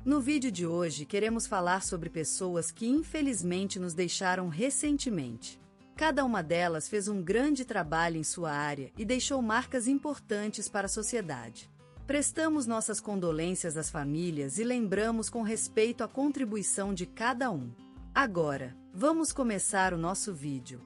No vídeo de hoje queremos falar sobre pessoas que infelizmente nos deixaram recentemente. Cada uma delas fez um grande trabalho em sua área e deixou marcas importantes para a sociedade. Prestamos nossas condolências às famílias e lembramos com respeito a contribuição de cada um. Agora, vamos começar o nosso vídeo.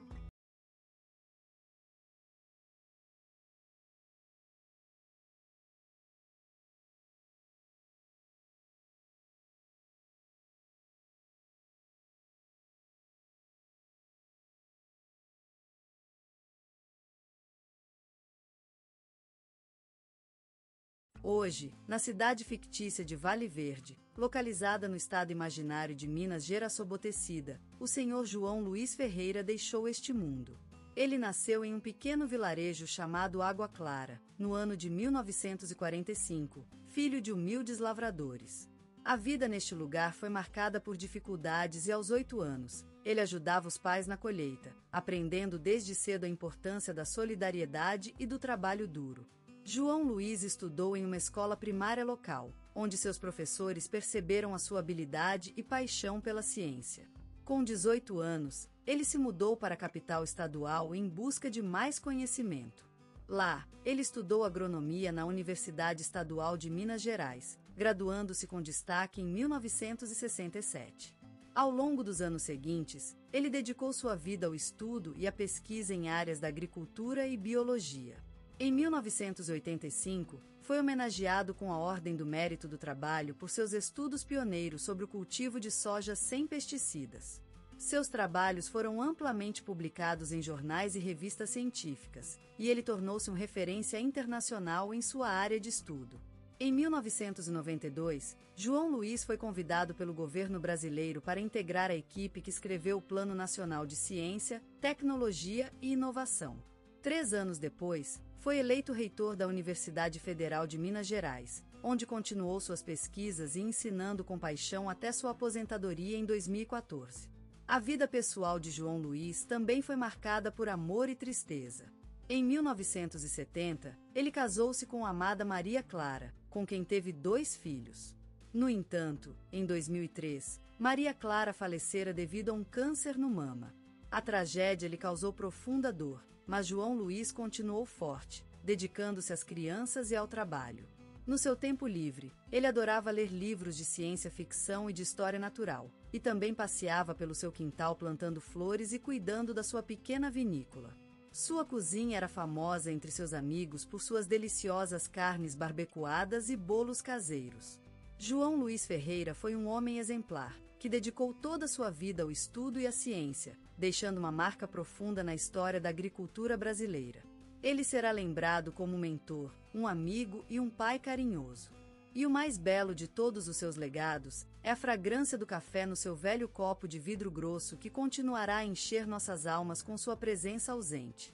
Hoje, na cidade fictícia de Vale Verde, localizada no estado imaginário de Minas Gerassobotecida, o senhor João Luiz Ferreira deixou este mundo. Ele nasceu em um pequeno vilarejo chamado Água Clara, no ano de 1945, filho de humildes lavradores. A vida neste lugar foi marcada por dificuldades e aos 8 anos, ele ajudava os pais na colheita, aprendendo desde cedo a importância da solidariedade e do trabalho duro. João Luiz estudou em uma escola primária local, onde seus professores perceberam a sua habilidade e paixão pela ciência. Com 18 anos, ele se mudou para a capital estadual em busca de mais conhecimento. Lá, ele estudou agronomia na Universidade Estadual de Minas Gerais, graduando-se com destaque em 1967. Ao longo dos anos seguintes, ele dedicou sua vida ao estudo e à pesquisa em áreas da agricultura e biologia. Em 1985, foi homenageado com a Ordem do Mérito do Trabalho por seus estudos pioneiros sobre o cultivo de soja sem pesticidas. Seus trabalhos foram amplamente publicados em jornais e revistas científicas, e ele tornou-se uma referência internacional em sua área de estudo. Em 1992, João Luiz foi convidado pelo governo brasileiro para integrar a equipe que escreveu o Plano Nacional de Ciência, Tecnologia e Inovação. 3 anos depois, foi eleito reitor da Universidade Federal de Minas Gerais, onde continuou suas pesquisas e ensinando com paixão até sua aposentadoria em 2014. A vida pessoal de João Luiz também foi marcada por amor e tristeza. Em 1970, ele casou-se com a amada Maria Clara, com quem teve 2 filhos. No entanto, em 2003, Maria Clara falecera devido a um câncer no mama. A tragédia lhe causou profunda dor, mas João Luiz continuou forte, dedicando-se às crianças e ao trabalho. No seu tempo livre, ele adorava ler livros de ciência-ficção e de história natural, e também passeava pelo seu quintal plantando flores e cuidando da sua pequena vinícola. Sua cozinha era famosa entre seus amigos por suas deliciosas carnes barbecuadas e bolos caseiros. João Luiz Ferreira foi um homem exemplar, que dedicou toda a sua vida ao estudo e à ciência, deixando uma marca profunda na história da agricultura brasileira. Ele será lembrado como um mentor, um amigo e um pai carinhoso. E o mais belo de todos os seus legados é a fragrância do café no seu velho copo de vidro grosso que continuará a encher nossas almas com sua presença ausente.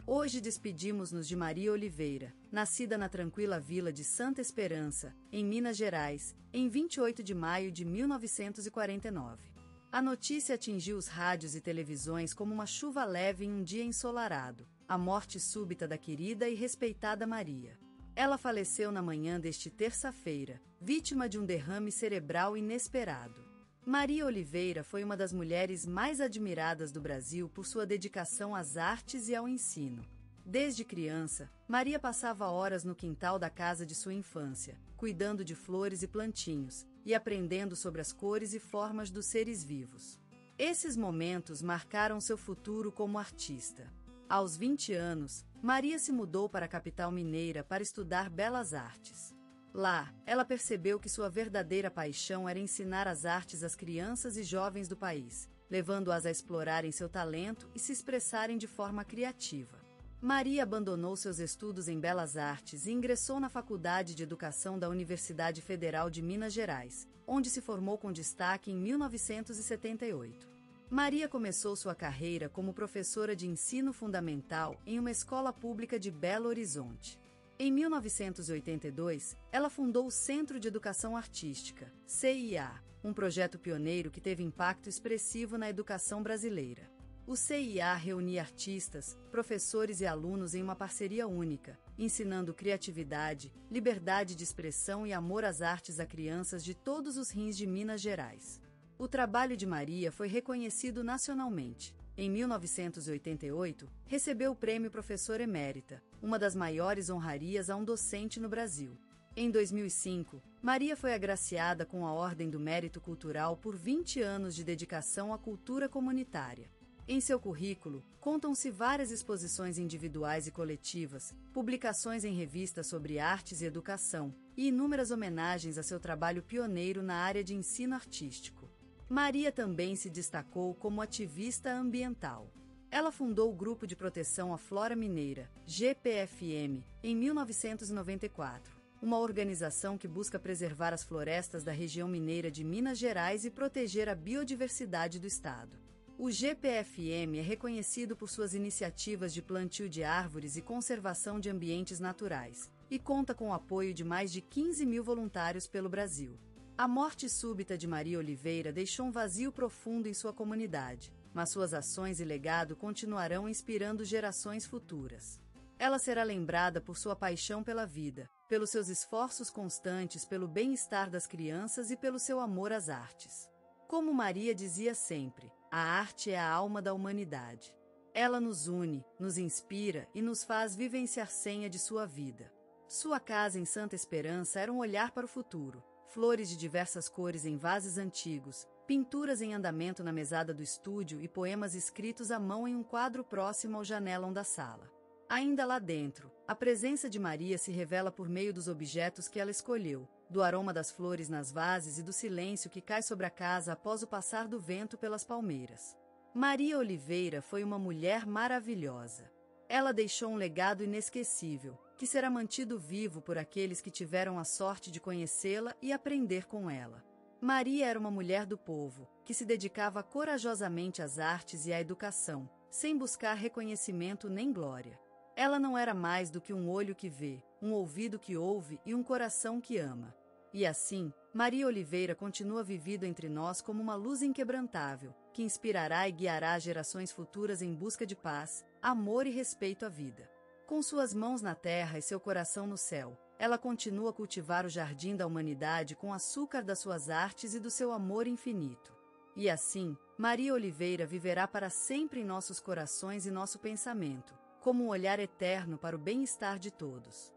Hoje despedimos-nos de Maria Oliveira, nascida na tranquila vila de Santa Esperança, em Minas Gerais, em 28 de maio de 1949. A notícia atingiu os rádios e televisões como uma chuva leve em um dia ensolarado, a morte súbita da querida e respeitada Maria. Ela faleceu na manhã deste terça-feira, vítima de um derrame cerebral inesperado. Maria Oliveira foi uma das mulheres mais admiradas do Brasil por sua dedicação às artes e ao ensino. Desde criança, Maria passava horas no quintal da casa de sua infância, cuidando de flores e plantinhos, e aprendendo sobre as cores e formas dos seres vivos. Esses momentos marcaram seu futuro como artista. Aos 20 anos, Maria se mudou para a capital mineira para estudar belas artes. Lá, ela percebeu que sua verdadeira paixão era ensinar as artes às crianças e jovens do país, levando-as a explorarem seu talento e se expressarem de forma criativa. Maria abandonou seus estudos em belas artes e ingressou na Faculdade de Educação da Universidade Federal de Minas Gerais, onde se formou com destaque em 1978. Maria começou sua carreira como professora de ensino fundamental em uma escola pública de Belo Horizonte. Em 1982, ela fundou o Centro de Educação Artística, CIA, um projeto pioneiro que teve impacto expressivo na educação brasileira. O CIA reunia artistas, professores e alunos em uma parceria única, ensinando criatividade, liberdade de expressão e amor às artes a crianças de todos os rins de Minas Gerais. O trabalho de Maria foi reconhecido nacionalmente. Em 1988, recebeu o Prêmio Professor Emérita, uma das maiores honrarias a um docente no Brasil. Em 2005, Maria foi agraciada com a Ordem do Mérito Cultural por 20 anos de dedicação à cultura comunitária. Em seu currículo, contam-se várias exposições individuais e coletivas, publicações em revistas sobre artes e educação, e inúmeras homenagens a seu trabalho pioneiro na área de ensino artístico. Maria também se destacou como ativista ambiental. Ela fundou o Grupo de Proteção à Flora Mineira, GPFM, em 1994. Uma organização que busca preservar as florestas da região mineira de Minas Gerais e proteger a biodiversidade do estado. O GPFM é reconhecido por suas iniciativas de plantio de árvores e conservação de ambientes naturais, e conta com o apoio de mais de 15 mil voluntários pelo Brasil. A morte súbita de Maria Oliveira deixou um vazio profundo em sua comunidade, mas suas ações e legado continuarão inspirando gerações futuras. Ela será lembrada por sua paixão pela vida, pelos seus esforços constantes pelo bem-estar das crianças e pelo seu amor às artes. Como Maria dizia sempre, a arte é a alma da humanidade. Ela nos une, nos inspira e nos faz vivenciar senha de sua vida. Sua casa em Santa Esperança era um olhar para o futuro, flores de diversas cores em vasos antigos, pinturas em andamento na mesada do estúdio e poemas escritos à mão em um quadro próximo ao janelão da sala. Ainda lá dentro, a presença de Maria se revela por meio dos objetos que ela escolheu, do aroma das flores nas vases e do silêncio que cai sobre a casa após o passar do vento pelas palmeiras. Maria Oliveira foi uma mulher maravilhosa. Ela deixou um legado inesquecível, que será mantido vivo por aqueles que tiveram a sorte de conhecê-la e aprender com ela. Maria era uma mulher do povo, que se dedicava corajosamente às artes e à educação, sem buscar reconhecimento nem glória. Ela não era mais do que um olho que vê, um ouvido que ouve e um coração que ama. E assim, Maria Oliveira continua vivida entre nós como uma luz inquebrantável, que inspirará e guiará gerações futuras em busca de paz, amor e respeito à vida. Com suas mãos na terra e seu coração no céu, ela continua a cultivar o jardim da humanidade com o açúcar das suas artes e do seu amor infinito. E assim, Maria Oliveira viverá para sempre em nossos corações e nosso pensamento, como um olhar eterno para o bem-estar de todos.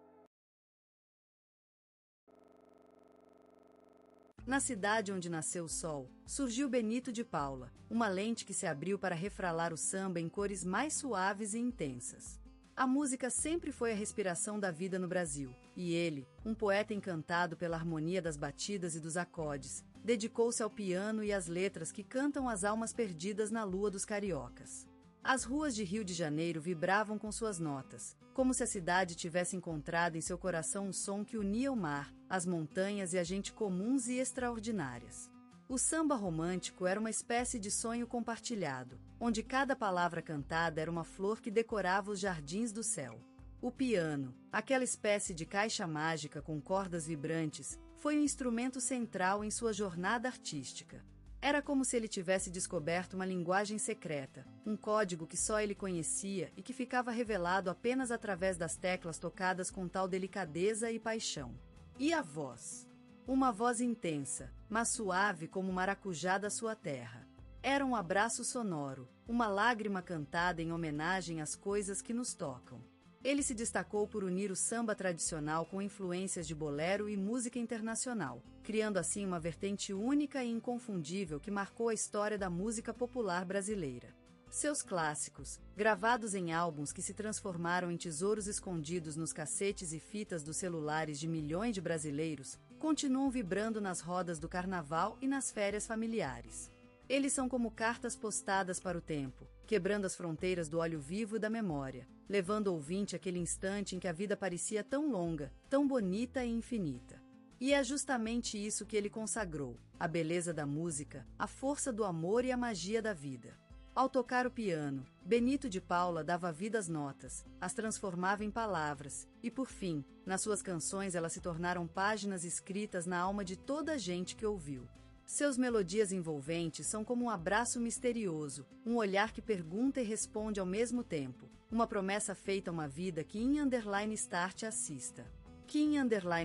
Na cidade onde nasceu o sol, surgiu Benito de Paula, uma lente que se abriu para refralar o samba em cores mais suaves e intensas. A música sempre foi a respiração da vida no Brasil, e ele, um poeta encantado pela harmonia das batidas e dos acordes, dedicou-se ao piano e às letras que cantam as almas perdidas na lua dos cariocas. As ruas de Rio de Janeiro vibravam com suas notas, como se a cidade tivesse encontrado em seu coração um som que unia o mar, as montanhas e a gente comuns e extraordinárias. O samba romântico era uma espécie de sonho compartilhado, onde cada palavra cantada era uma flor que decorava os jardins do céu. O piano, aquela espécie de caixa mágica com cordas vibrantes, foi um instrumento central em sua jornada artística. Era como se ele tivesse descoberto uma linguagem secreta, um código que só ele conhecia e que ficava revelado apenas através das teclas tocadas com tal delicadeza e paixão. E a voz? Uma voz intensa, mas suave como o maracujá da sua terra. Era um abraço sonoro, uma lágrima cantada em homenagem às coisas que nos tocam. Ele se destacou por unir o samba tradicional com influências de bolero e música internacional, criando assim uma vertente única e inconfundível que marcou a história da música popular brasileira. Seus clássicos, gravados em álbuns que se transformaram em tesouros escondidos nos cassetes e fitas dos celulares de milhões de brasileiros, continuam vibrando nas rodas do carnaval e nas férias familiares. Eles são como cartas postadas para o tempo, quebrando as fronteiras do olho vivo e da memória, levando o ouvinte àquele instante em que a vida parecia tão longa, tão bonita e infinita. E é justamente isso que ele consagrou, a beleza da música, a força do amor e a magia da vida. Ao tocar o piano, Benito de Paula dava vida às notas, as transformava em palavras, e por fim, nas suas canções elas se tornaram páginas escritas na alma de toda a gente que ouviu. Seus melodias envolventes são como um abraço misterioso, um olhar que pergunta e responde ao mesmo tempo, uma promessa feita a uma vida que _start assista. Que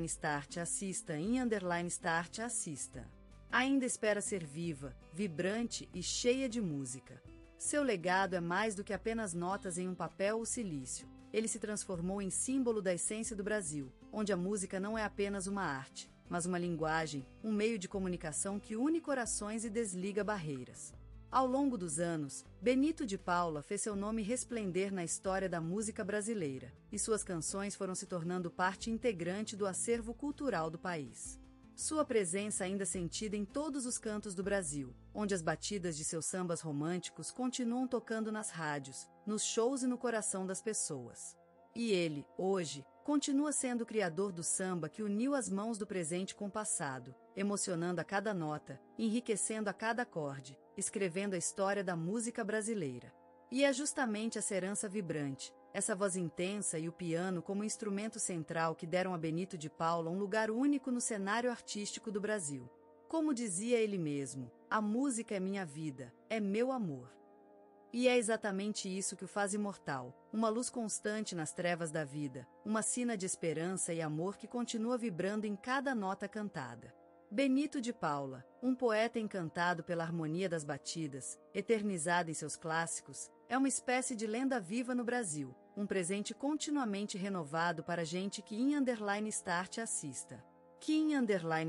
_start assista _start assista. Ainda espera ser viva, vibrante e cheia de música. Seu legado é mais do que apenas notas em um papel ou silício. Ele se transformou em símbolo da essência do Brasil, onde a música não é apenas uma arte, mas uma linguagem, um meio de comunicação que une corações e desliga barreiras. Ao longo dos anos, Benito de Paula fez seu nome resplender na história da música brasileira, e suas canções foram se tornando parte integrante do acervo cultural do país. Sua presença ainda sentida em todos os cantos do Brasil, onde as batidas de seus sambas românticos continuam tocando nas rádios, nos shows e no coração das pessoas. E ele, hoje, continua sendo o criador do samba que uniu as mãos do presente com o passado, emocionando a cada nota, enriquecendo a cada acorde, escrevendo a história da música brasileira. E é justamente essa herança vibrante, essa voz intensa e o piano como instrumento central que deram a Benito de Paula um lugar único no cenário artístico do Brasil. Como dizia ele mesmo, a música é minha vida, é meu amor. E é exatamente isso que o faz imortal, uma luz constante nas trevas da vida, uma sina de esperança e amor que continua vibrando em cada nota cantada. Benito de Paula, um poeta encantado pela harmonia das batidas, eternizado em seus clássicos, é uma espécie de lenda viva no Brasil, um presente continuamente renovado para gente que _start assista. Que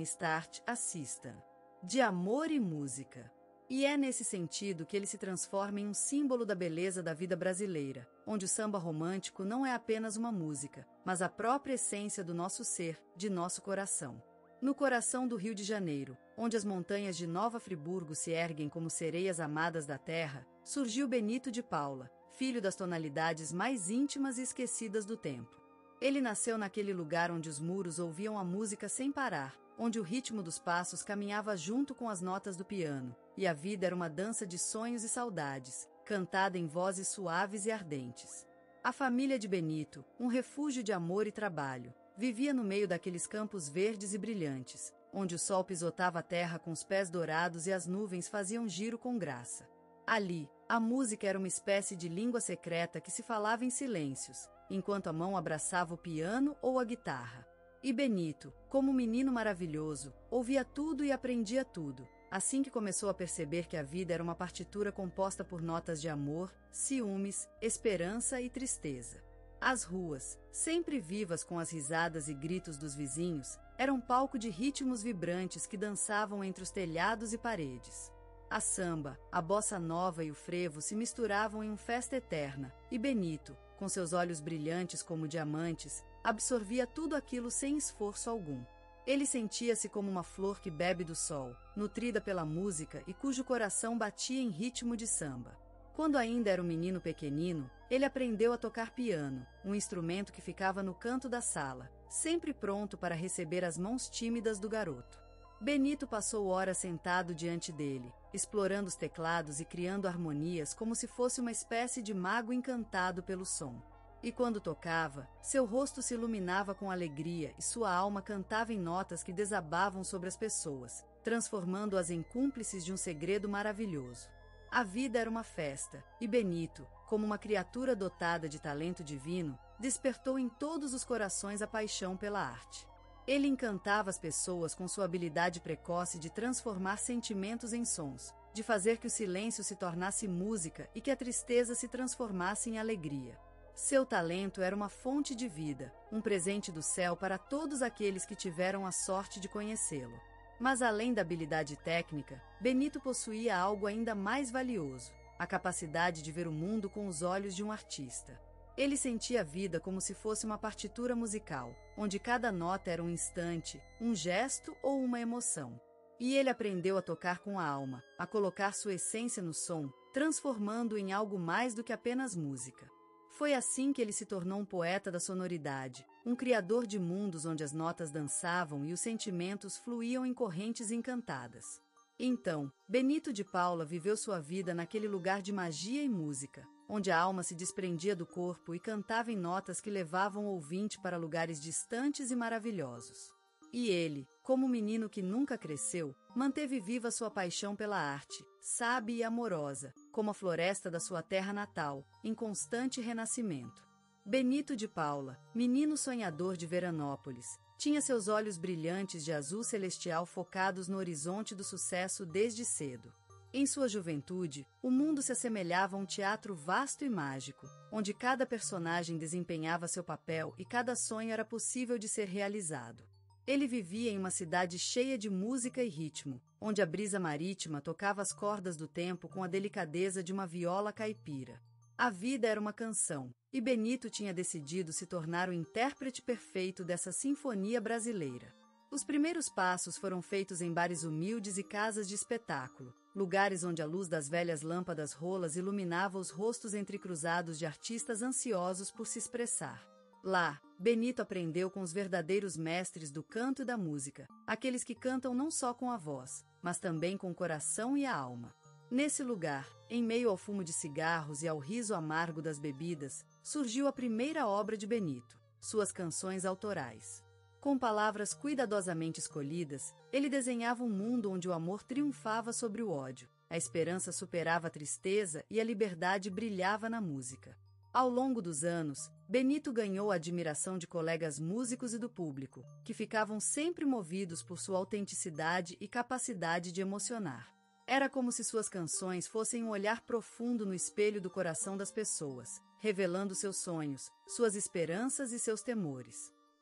_start assista. De amor e música. E é nesse sentido que ele se transforma em um símbolo da beleza da vida brasileira, onde o samba romântico não é apenas uma música, mas a própria essência do nosso ser, de nosso coração. No coração do Rio de Janeiro, onde as montanhas de Nova Friburgo se erguem como sereias amadas da terra, surgiu Benito de Paula, filho das tonalidades mais íntimas e esquecidas do tempo. Ele nasceu naquele lugar onde os muros ouviam a música sem parar, onde o ritmo dos passos caminhava junto com as notas do piano, e a vida era uma dança de sonhos e saudades, cantada em vozes suaves e ardentes. A família de Benito, um refúgio de amor e trabalho, vivia no meio daqueles campos verdes e brilhantes, onde o sol pisotava a terra com os pés dourados e as nuvens faziam giro com graça. Ali, a música era uma espécie de língua secreta que se falava em silêncios, enquanto a mão abraçava o piano ou a guitarra. E Benito, como um menino maravilhoso, ouvia tudo e aprendia tudo, assim que começou a perceber que a vida era uma partitura composta por notas de amor, ciúmes, esperança e tristeza. As ruas, sempre vivas com as risadas e gritos dos vizinhos, eram palco de ritmos vibrantes que dançavam entre os telhados e paredes. A samba, a bossa nova e o frevo se misturavam em uma festa eterna, e Benito, com seus olhos brilhantes como diamantes, absorvia tudo aquilo sem esforço algum. Ele sentia-se como uma flor que bebe do sol, nutrida pela música e cujo coração batia em ritmo de samba. Quando ainda era um menino pequenino, ele aprendeu a tocar piano, um instrumento que ficava no canto da sala, sempre pronto para receber as mãos tímidas do garoto. Benito passou horas sentado diante dele, explorando os teclados e criando harmonias como se fosse uma espécie de mago encantado pelo som. E quando tocava, seu rosto se iluminava com alegria e sua alma cantava em notas que desabavam sobre as pessoas, transformando-as em cúmplices de um segredo maravilhoso. A vida era uma festa, e Benito, como uma criatura dotada de talento divino, despertou em todos os corações a paixão pela arte. Ele encantava as pessoas com sua habilidade precoce de transformar sentimentos em sons, de fazer que o silêncio se tornasse música e que a tristeza se transformasse em alegria. Seu talento era uma fonte de vida, um presente do céu para todos aqueles que tiveram a sorte de conhecê-lo. Mas além da habilidade técnica, Benito possuía algo ainda mais valioso, a capacidade de ver o mundo com os olhos de um artista. Ele sentia a vida como se fosse uma partitura musical, onde cada nota era um instante, um gesto ou uma emoção. E ele aprendeu a tocar com a alma, a colocar sua essência no som, transformando-o em algo mais do que apenas música. Foi assim que ele se tornou um poeta da sonoridade, um criador de mundos onde as notas dançavam e os sentimentos fluíam em correntes encantadas. Então, Benito de Paula viveu sua vida naquele lugar de magia e música, onde a alma se desprendia do corpo e cantava em notas que levavam o ouvinte para lugares distantes e maravilhosos. E ele, como um menino que nunca cresceu, manteve viva sua paixão pela arte, sábia e amorosa, como a floresta da sua terra natal, em constante renascimento. Benito de Paula, menino sonhador de Veranópolis, tinha seus olhos brilhantes de azul celestial focados no horizonte do sucesso desde cedo. Em sua juventude, o mundo se assemelhava a um teatro vasto e mágico, onde cada personagem desempenhava seu papel e cada sonho era possível de ser realizado. Ele vivia em uma cidade cheia de música e ritmo, onde a brisa marítima tocava as cordas do tempo com a delicadeza de uma viola caipira. A vida era uma canção, e Benito tinha decidido se tornar o intérprete perfeito dessa sinfonia brasileira. Os primeiros passos foram feitos em bares humildes e casas de espetáculo, lugares onde a luz das velhas lâmpadas rolas iluminava os rostos entrecruzados de artistas ansiosos por se expressar. Lá, Benito aprendeu com os verdadeiros mestres do canto e da música, aqueles que cantam não só com a voz, mas também com o coração e a alma. Nesse lugar, em meio ao fumo de cigarros e ao riso amargo das bebidas, surgiu a primeira obra de Benito, suas canções autorais. Com palavras cuidadosamente escolhidas, ele desenhava um mundo onde o amor triunfava sobre o ódio, a esperança superava a tristeza e a liberdade brilhava na música. Ao longo dos anos, Benito ganhou a admiração de colegas músicos e do público, que ficavam sempre movidos por sua autenticidade e capacidade de emocionar. Era como se suas canções fossem um olhar profundo no espelho do coração das pessoas, revelando seus sonhos, suas esperanças e seus temores.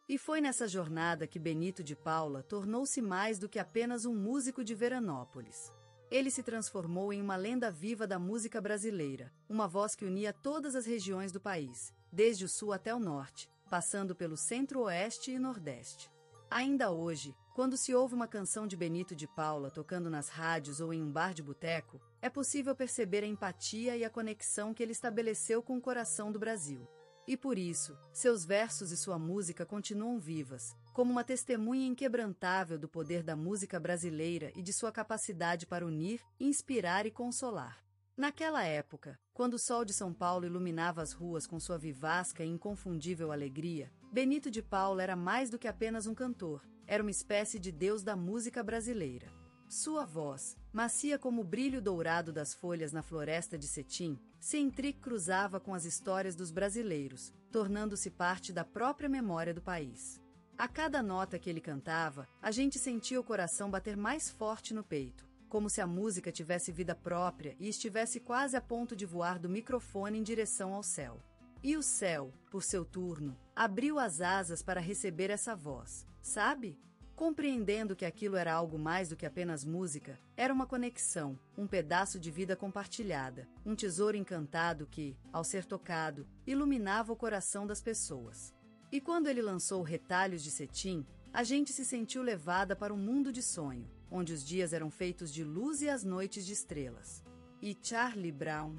E foi nessa jornada que Benito de Paula tornou-se mais do que apenas um músico de Veranópolis. Ele se transformou em uma lenda viva da música brasileira, uma voz que unia todas as regiões do país, desde o sul até o norte, passando pelo centro-oeste e nordeste. Ainda hoje, quando se ouve uma canção de Benito de Paula tocando nas rádios ou em um bar de boteco, é possível perceber a empatia e a conexão que ele estabeleceu com o coração do Brasil. E por isso, seus versos e sua música continuam vivas, como uma testemunha inquebrantável do poder da música brasileira e de sua capacidade para unir, inspirar e consolar. Naquela época, quando o sol de São Paulo iluminava as ruas com sua vivasca e inconfundível alegria, Benito de Paula era mais do que apenas um cantor, era uma espécie de deus da música brasileira. Sua voz, macia como o brilho dourado das folhas na floresta de cetim, se entrecruzava com as histórias dos brasileiros, tornando-se parte da própria memória do país. A cada nota que ele cantava, a gente sentia o coração bater mais forte no peito, como se a música tivesse vida própria e estivesse quase a ponto de voar do microfone em direção ao céu. E o céu, por seu turno, abriu as asas para receber essa voz, sabe? Compreendendo que aquilo era algo mais do que apenas música, era uma conexão, um pedaço de vida compartilhada, um tesouro encantado que, ao ser tocado, iluminava o coração das pessoas. E quando ele lançou Retalhos de Cetim, a gente se sentiu levada para um mundo de sonho, onde os dias eram feitos de luz e as noites de estrelas. E Charlie Brown?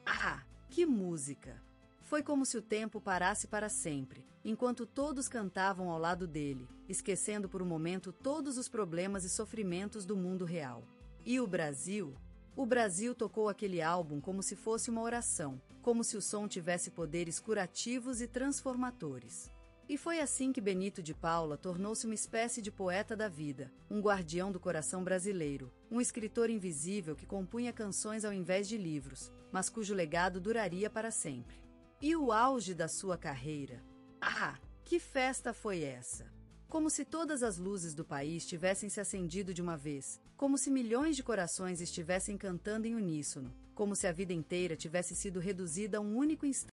Ah, que música! Foi como se o tempo parasse para sempre, enquanto todos cantavam ao lado dele, esquecendo por um momento todos os problemas e sofrimentos do mundo real. E o Brasil? O Brasil tocou aquele álbum como se fosse uma oração, como se o som tivesse poderes curativos e transformadores. E foi assim que Benito de Paula tornou-se uma espécie de poeta da vida, um guardião do coração brasileiro, um escritor invisível que compunha canções ao invés de livros, mas cujo legado duraria para sempre. E o auge da sua carreira? Ah, que festa foi essa! Como se todas as luzes do país tivessem se acendido de uma vez, como se milhões de corações estivessem cantando em uníssono, como se a vida inteira tivesse sido reduzida a um único instante.